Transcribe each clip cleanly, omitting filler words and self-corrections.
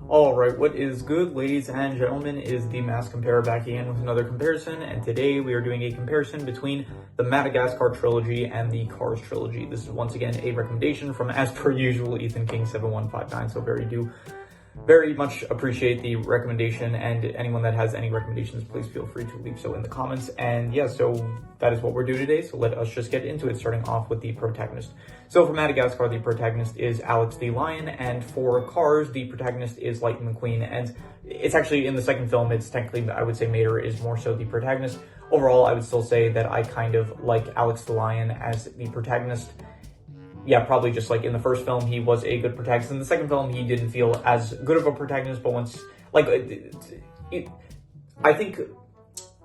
Alright, what is good, ladies and gentlemen, is the Mass Compare back again with another comparison, and today we are doing a comparison between the Madagascar trilogy and the Cars trilogy. This is once again a recommendation from, as per usual, Ethan King 7159, so very much appreciate the recommendation, and anyone that has any recommendations, please feel free to leave so in the comments. And yeah, so that is what we're doing today, so let us just get into it, starting off with the protagonist. So for Madagascar, the protagonist is Alex the Lion, and for Cars, the protagonist is Lightning McQueen, and it's actually, in the second film, it's technically, I would say Mater is more so the protagonist. Overall, I would still say that I kind of like Alex the Lion as the protagonist. Yeah, probably just like in the first film, he was a good protagonist. In the second film, he didn't feel as good of a protagonist, but once, like, I think,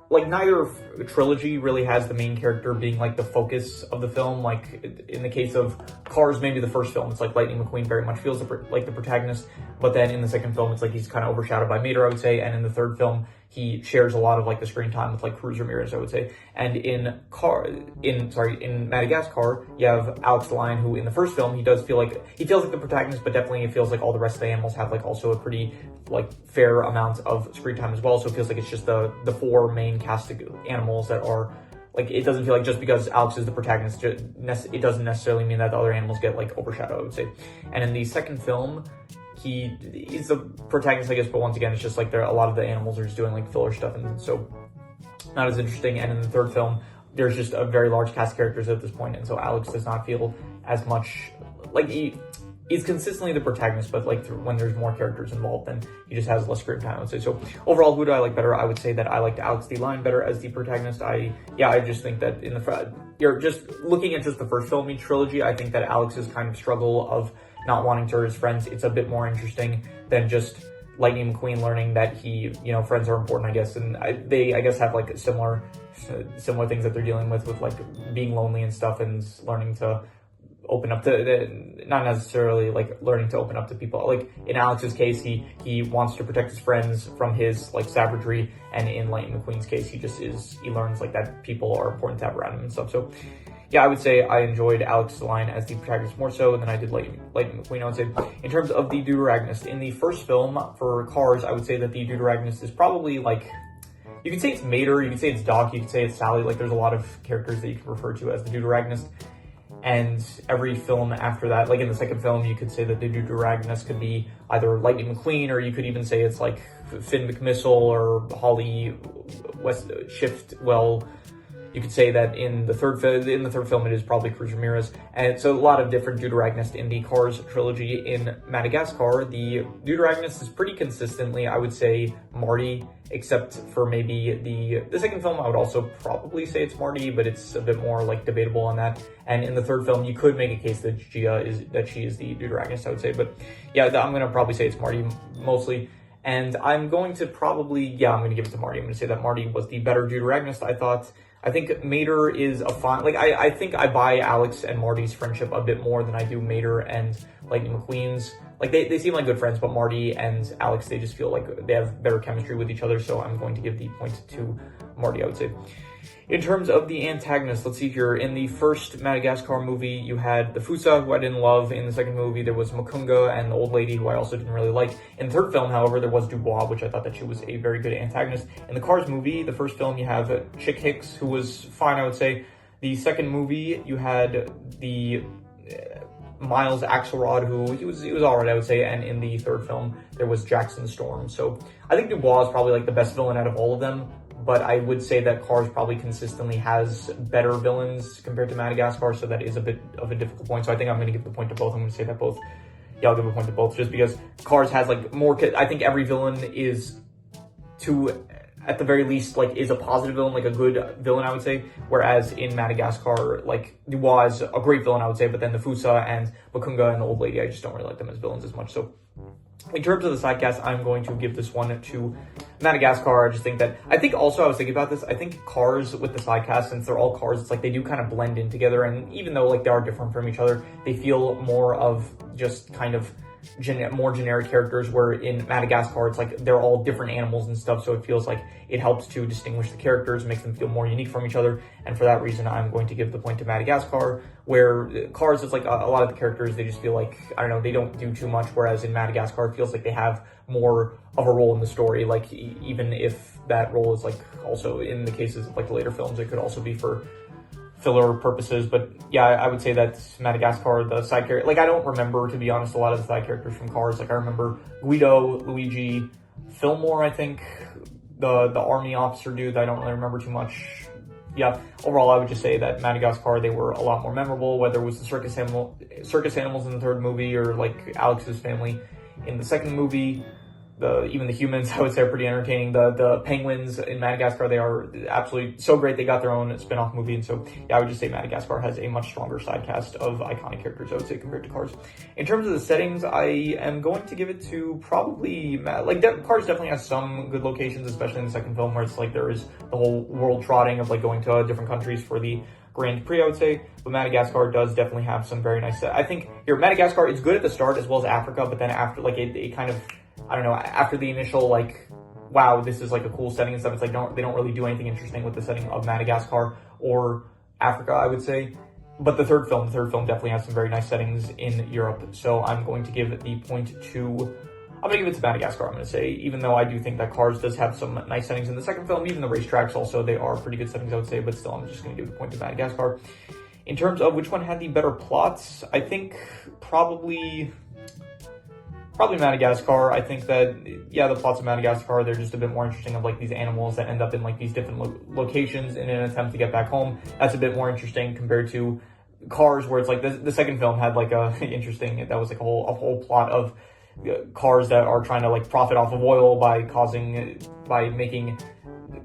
like, neither trilogy really has the main character being, like, the focus of the film. Like, in the case of Cars, maybe the first film, it's like Lightning McQueen very much feels like the protagonist, but then in the second film, it's like he's kind of overshadowed by Mater, I would say, and in the third film, he shares a lot of, like, the screen time with, like, Cruz Ramirez, I would say. And in Madagascar, you have Alex the Lion, who in the first film, he feels like the protagonist, but definitely it feels like all the rest of the animals have, like, also a pretty, like, fair amount of screen time as well. So it feels like it's just the four main cast of animals that are, like, it doesn't feel like just because Alex is the protagonist, it doesn't necessarily mean that the other animals get, like, overshadowed, I would say. And in the second film, he's the protagonist, I guess, but once again, it's just like a lot of the animals are just doing like filler stuff, and so not as interesting. And in the third film, there's just a very large cast of characters at this point, and so Alex does not feel as much like he's consistently the protagonist, but like when there's more characters involved, then he just has less screen time, I would say. So overall, who do I like better? I would say that I liked Alex the Lion better as the protagonist. I just think that you're just looking at just the first film in trilogy, I think that Alex's kind of struggle of not wanting to hurt his friends, it's a bit more interesting than just Lightning McQueen learning that friends are important, I guess. And they, I guess, have like similar things that they're dealing with like being lonely and stuff, and learning to open up to, not necessarily like learning to open up to people. Like in Alex's case, he wants to protect his friends from his like savagery, and in Lightning McQueen's case, he learns like that people are important to have around him and stuff. So yeah, I would say I enjoyed Alex the Lion as the protagonist more so than I did Lightning McQueen, I would say. In terms of the deuteragonist, in the first film for Cars, I would say that the deuteragonist is probably like, you could say it's Mater, you could say it's Doc, you could say it's Sally. Like there's a lot of characters that you can refer to as the deuteragonist. And every film after that, like in the second film, you could say that the deuteragonist could be either Lightning McQueen, or you could even say it's like Finn McMissile or Holly Shiftwell. You could say that in the third film, it is probably Cruz Ramirez. And so a lot of different deuteragonists in the Cars trilogy. In Madagascar, the deuteragonist is pretty consistently, I would say, Marty, except for maybe the second film, I would also probably say it's Marty, but it's a bit more like debatable on that. And in the third film, you could make a case that she is the deuteragonist, I would say. But yeah, I'm going to probably say it's Marty mostly. And I'm going to I'm going to give it to Marty. I'm going to say that Marty was the better deuteragonist, I think Mater is a fine, like, I think I buy Alex and Marty's friendship a bit more than I do Mater and Lightning McQueen's. Like, they seem like good friends, but Marty and Alex, they just feel like they have better chemistry with each other, so I'm going to give the point to Marty, I would say. In terms of the antagonist, let's see here. In the first Madagascar movie, you had the Fusa, who I didn't love. In the second movie, there was Manga and the old lady, who I also didn't really like. In the third film, however, there was Dubois, which I thought that she was a very good antagonist. In the Cars movie, the first film, you have Chick Hicks, who was fine, I would say. The second movie, you had the Miles Axelrod, who he was alright, I would say. And in the third film, there was Jackson Storm. So I think Dubois is probably like the best villain out of all of them. But I would say that Cars probably consistently has better villains compared to Madagascar, so that is a bit of a difficult point. So I think I'm going to give the point to both. I'm going to say that both. Yeah, I'll give a point to both, just because Cars has like more. I think every villain is at the very least, like, is a positive villain, like a good villain, I would say. Whereas in Madagascar, like, Dubois is a great villain, I would say, but then the Fusa and Manga and the old lady, I just don't really like them as villains as much. So in terms of the sidecast, I'm going to give this one to Madagascar. I think also, I was thinking about this, I think Cars with the sidecast, since they're all Cars, it's like they do kind of blend in together, and even though like they are different from each other, they feel more of just kind of more generic characters, where in Madagascar, it's like they're all different animals and stuff, so it feels like it helps to distinguish the characters, makes them feel more unique from each other, and for that reason, I'm going to give the point to Madagascar, where Cars, it's like a lot of the characters, they just feel like, I don't know, they don't do too much, whereas in Madagascar, it feels like they have more of a role in the story, like, even if that role is, like, also, in the cases of, like, the later films, it could also be for filler purposes. But yeah, I would say that Madagascar, the side character, like, I don't remember, to be honest, a lot of the side characters from Cars. Like, I remember Guido, Luigi, Fillmore, I think, the army officer dude. I don't really remember too much. Yeah, overall, I would just say that Madagascar, they were a lot more memorable, whether it was the circus animals in the third movie, or like Alex's family in the second movie. Even the humans, I would say, are pretty entertaining. The penguins in Madagascar, they are absolutely so great. They got their own spin-off movie, and so yeah, I would just say Madagascar has a much stronger side cast of iconic characters, I would say, compared to Cars. In terms of the settings, I am going to give it to probably, Cars definitely has some good locations, especially in the second film, where it's like there is the whole world trotting of like going to different countries for the Grand Prix, I would say, but Madagascar does definitely have some very nice I think here, Madagascar is good at the start as well as Africa, but then after, like, it kind of, I don't know, after the initial, like, wow, this is like a cool setting and stuff, it's like, they don't really do anything interesting with the setting of Madagascar or Africa, I would say. But the third film definitely has some very nice settings in Europe. So I'm going to give the point to, I'm going to give it to Madagascar, I'm going to say, even though I do think that Cars does have some nice settings in the second film, even the racetracks also, they are pretty good settings, I would say, but still, I'm just going to give the point to Madagascar. In terms of which one had the better plots, I think probably Madagascar. I think that, yeah, the plots of Madagascar, they're just a bit more interesting, of like these animals that end up in like these different locations in an attempt to get back home. That's a bit more interesting compared to Cars, where it's like the second film had like a interesting, that was like a whole plot of cars that are trying to like profit off of oil by making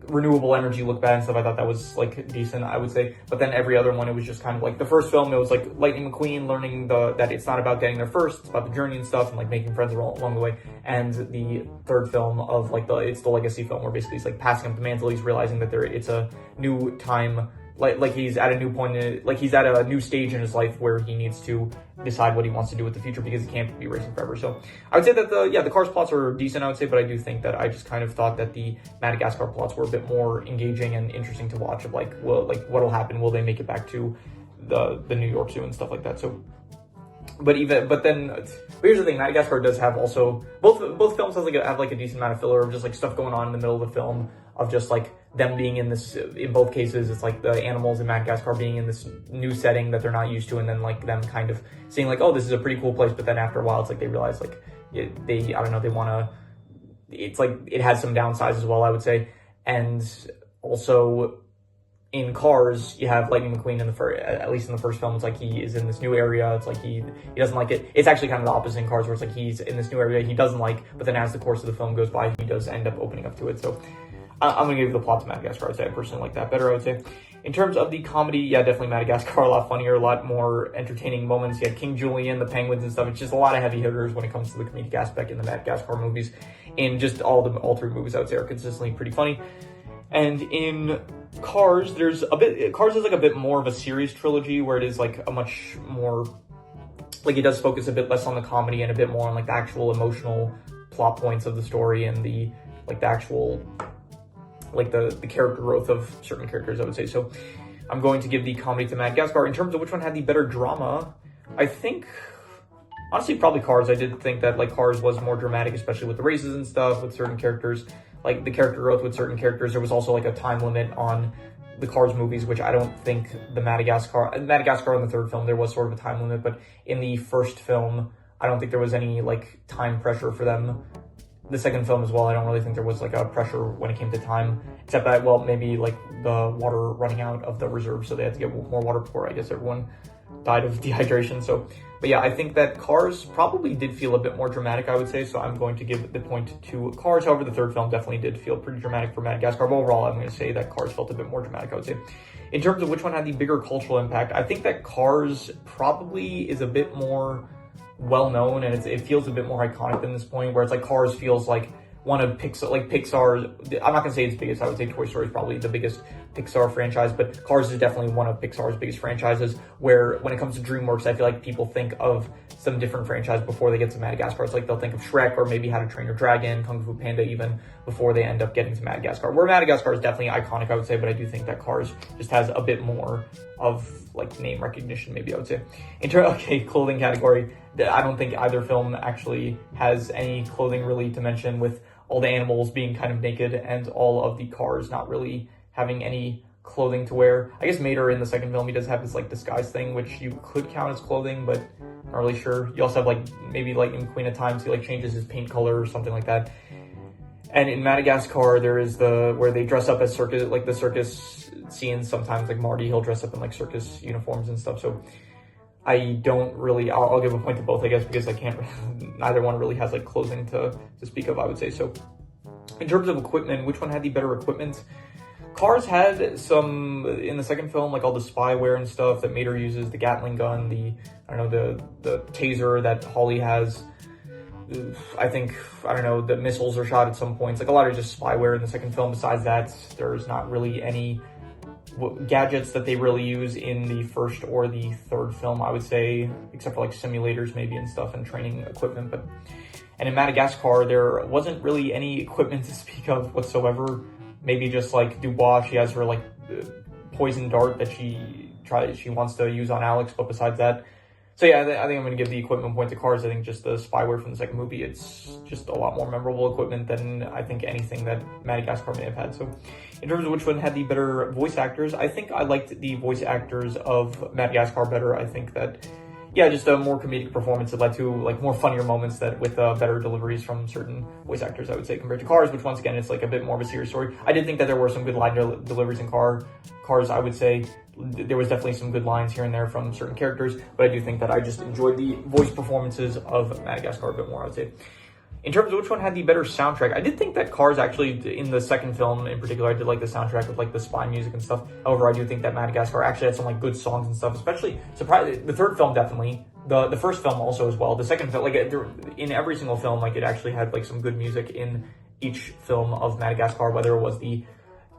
renewable energy look bad and stuff. I thought that was like decent, I would say. But then every other one, it was just kind of like, the first film, it was like Lightning McQueen learning that it's not about getting there first, it's about the journey and stuff, and like making friends along the way. And the third film of like it's the legacy film, where basically he's like passing up the mantle, he's realizing that it's a new time, like he's at a new point, like he's at a new stage in his life where he needs to decide what he wants to do with the future, because he can't be racing forever. So I would say that the Cars plots are decent, I would say, but I do think that I just kind of thought that the Madagascar plots were a bit more engaging and interesting to watch, of like, well, like what'll happen, will they make it back to the New York Zoo and stuff like that. So but here's the thing, Madagascar does have also, both films have like a decent amount of filler of just like stuff going on in the middle of the film, of just like them being in this, in both cases, it's like the animals in Madagascar being in this new setting that they're not used to, and then like them kind of seeing like, oh, this is a pretty cool place, but then after a while, it's like they realize like, I don't know, they want to, it's like, it has some downsides as well, I would say. And also, in Cars, you have Lightning McQueen at least in the first film, it's like he is in this new area, it's like he doesn't like it. It's actually kind of the opposite in Cars, where it's like he's in this new area he doesn't like, but then as the course of the film goes by, he does end up opening up to it. So I'm going to give the plot to Madagascar, I'd say. I personally like that better, I would say. In terms of the comedy, yeah, definitely Madagascar, a lot funnier, a lot more entertaining moments. You had King Julian, the penguins and stuff. It's just a lot of heavy hitters when it comes to the comedic aspect in the Madagascar movies. In just all three movies, I would say, are consistently pretty funny. And in Cars, Cars is like a bit more of a series trilogy, where it is like a much more, like it does focus a bit less on the comedy and a bit more on like the actual emotional plot points of the story, and the actual, like the character growth of certain characters, I would say. So I'm going to give the comedy to Madagascar. In terms of which one had the better drama, I think, honestly, probably Cars. I did think that like Cars was more dramatic, especially with the races and stuff, with certain characters, like the character growth with certain characters. There was also like a time limit on the Cars movies, which I don't think the Madagascar in the third film, there was sort of a time limit, but in the first film, I don't think there was any like time pressure for them. The second film as well, I don't really think there was like a pressure when it came to time, except that, well, maybe like the water running out of the reserve, so they had to get more water before, I guess, everyone died of dehydration. So, but yeah, I think that Cars probably did feel a bit more dramatic, I would say, so I'm going to give the point to Cars. However, the third film definitely did feel pretty dramatic for Madagascar, but overall, I'm going to say that Cars felt a bit more dramatic, I would say. In terms of which one had the bigger cultural impact, I think that Cars probably is a bit more well-known, and it feels a bit more iconic than this point, where it's like Cars feels like one of Pixar's, I'm not gonna say it's biggest, I would say Toy Story is probably the biggest Pixar franchise, but Cars is definitely one of Pixar's biggest franchises, where when it comes to DreamWorks, I feel like people think of some different franchise before they get to Madagascar. It's like they'll think of Shrek, or maybe How to Train Your Dragon, Kung Fu Panda even, before they end up getting to Madagascar. Where Madagascar is definitely iconic, I would say, but I do think that Cars just has a bit more of like name recognition, maybe I would say. Okay, clothing category. I don't think either film actually has any clothing really to mention, with all the animals being kind of naked and all of the cars not really having any clothing to wear. I guess Mater in the second film, he does have this like disguise thing, which you could count as clothing, but not really sure. You also have like maybe Lightning McQueen at times, he like changes his paint color or something like that. And in Madagascar, there is where they dress up as circus, like the circus scenes. Sometimes like Marty, he'll dress up in like circus uniforms and stuff. So I don't really, I'll give a point to both, I guess, because I can't, neither one really has like clothing to speak of, I would say. So in terms of equipment, which one had the better equipment? Cars had some, in the second film, like all the spyware and stuff that Mater uses, the Gatling gun, the taser that Holly has. I think, the missiles are shot at some points. Like a lot of just spyware in the second film. Besides that, there's not really any gadgets that they really use in the first or the third film, I would say, except for like simulators maybe and stuff and training equipment. And in Madagascar, there wasn't really any equipment to speak of whatsoever. Maybe just like Dubois, she has her like poison dart that she wants to use on Alex, but besides that. So yeah, I think I'm going to give the equipment point to Cars. I think just the spyware from the second movie, it's just a lot more memorable equipment than I think anything that Madagascar may have had. So in terms of which one had the better voice actors, I think I liked the voice actors of Madagascar better. I think that, yeah, just a more comedic performance that led to like more funnier moments that with better deliveries from certain voice actors, I would say, compared to Cars, which once again, it's like a bit more of a serious story. I did think that there were some good line deliveries in Cars, I would say. There was definitely some good lines here and there from certain characters, but I do think that I just enjoyed the voice performances of Madagascar a bit more, I would say. In terms of which one had the better soundtrack, I did think that Cars actually, in the second film in particular, I did like the soundtrack with like the spy music and stuff. However, I do think that Madagascar actually had some like good songs and stuff, especially, the third film definitely, the first film also as well. The second film, like in every single film, like it actually had like some good music in each film of Madagascar, whether it was the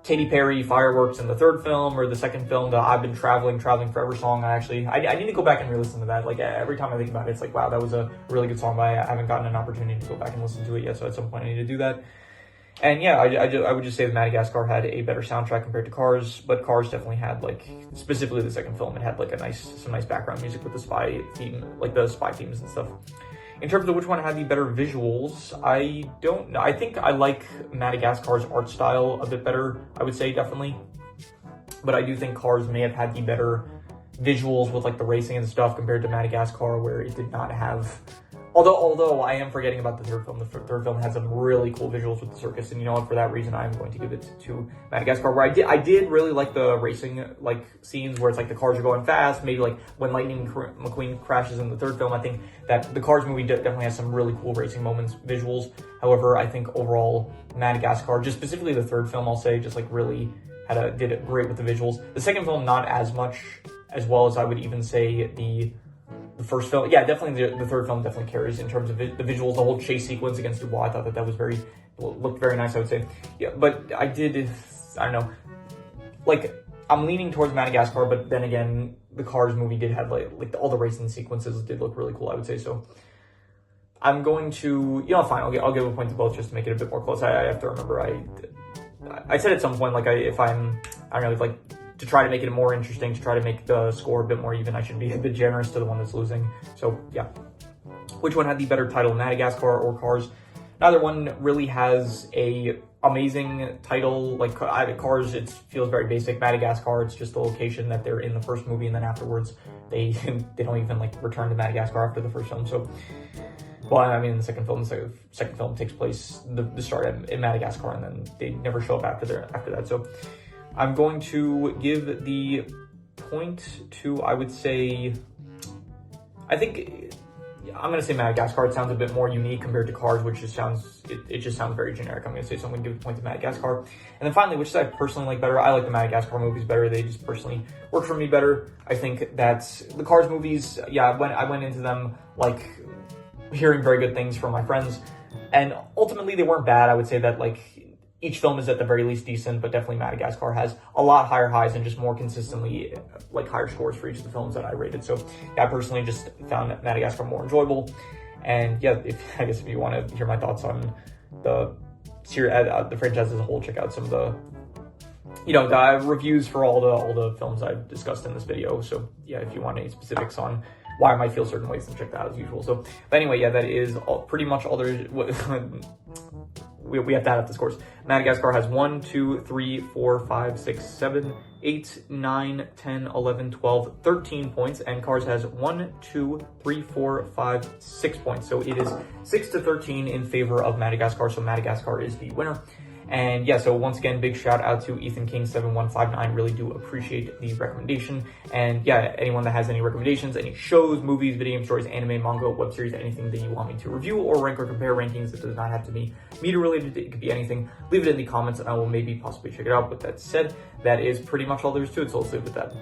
Katy Perry fireworks in the third film or the second film, the I've Been Traveling Forever song. I need to go back and re-listen to that. Like every time I think about it, it's like, wow, that was a really good song, but I haven't gotten an opportunity to go back and listen to it yet. So at some point I need to do that. And yeah, I would just say that Madagascar had a better soundtrack compared to Cars, but Cars definitely had like, specifically the second film, it had like some nice background music with the spy theme, like the spy themes and stuff. In terms of which one had the better visuals, I don't know. I think I like Madagascar's art style a bit better, I would say, definitely. But I do think Cars may have had the better visuals with like the racing and stuff compared to Madagascar, where it did not have... Although I am forgetting about the third film. The third film had some really cool visuals with the circus, and you know what? For that reason, I am going to give it to Madagascar. Where I did really like the racing like scenes where it's like the cars are going fast. Maybe like when Lightning McQueen crashes in the third film. I think that the Cars movie definitely has some really cool racing moments, visuals. However, I think overall Madagascar, just specifically the third film, I'll say, just like really did it great with the visuals. The second film, not as much as well as I would even say the first film. Yeah, definitely the third film definitely carries in terms of the visuals. The whole chase sequence against Dubois, I thought that was looked very nice, I would say. Yeah, but I don't know, like I'm leaning towards Madagascar, but then again, the Cars movie did have like all the racing sequences did look really cool, I would say. So I'm going to, fine, I'll give a point to both just to make it a bit more close. I have to remember, I said at some point, like to try to make it more interesting, to try to make the score a bit more even, I should be a bit generous to the one that's losing. So yeah. Which one had the better title, Madagascar or Cars? Neither one really has a amazing title. Like Cars, it feels very basic. Madagascar, it's just the location that they're in the first movie, and then afterwards they don't even like return to Madagascar after the first film. So, well, I mean, the second film takes place the start in Madagascar, and then they never show up after that. So I'm going to give the point to, I would say, I think I'm going to say Madagascar. It sounds a bit more unique compared to Cars, which just sounds, it just sounds very generic. I'm going to say, so I'm going to give the point to Madagascar. And then finally, which I personally like better, I like the Madagascar movies better. They just personally work for me better. I think that the Cars movies, yeah, I went into them like hearing very good things from my friends, and ultimately they weren't bad. I would say that like each film is at the very least decent, but definitely Madagascar has a lot higher highs and just more consistently like higher scores for each of the films that I rated. So yeah, I personally just found Madagascar more enjoyable. And yeah, I guess if you want to hear my thoughts on the series, the franchise as a whole, check out some of the the reviews for all the films I've discussed in this video. So yeah, if you want any specifics on why I might feel certain ways, then check that out as usual. So, but anyway, yeah, that is pretty much all there is. We have to add up the scores. Madagascar has 1, 2, 3, 4, 5, 6, 7, 8, 9, 10, 11, 12, 13 points, and Cars has 1, 2, 3, 4, 5, 6 points. So it is 6-13 in favor of Madagascar. So Madagascar is the winner. And yeah, so once again, big shout out to Ethan King 7159. Really do appreciate the recommendation. And yeah, anyone that has any recommendations, any shows, movies, video game stories, anime, manga, web series, anything that you want me to review or rank or compare rankings, it does not have to be media related. It could be anything. Leave it in the comments and I will maybe possibly check it out. With that said, that is pretty much all there is to it. So let's leave it at that.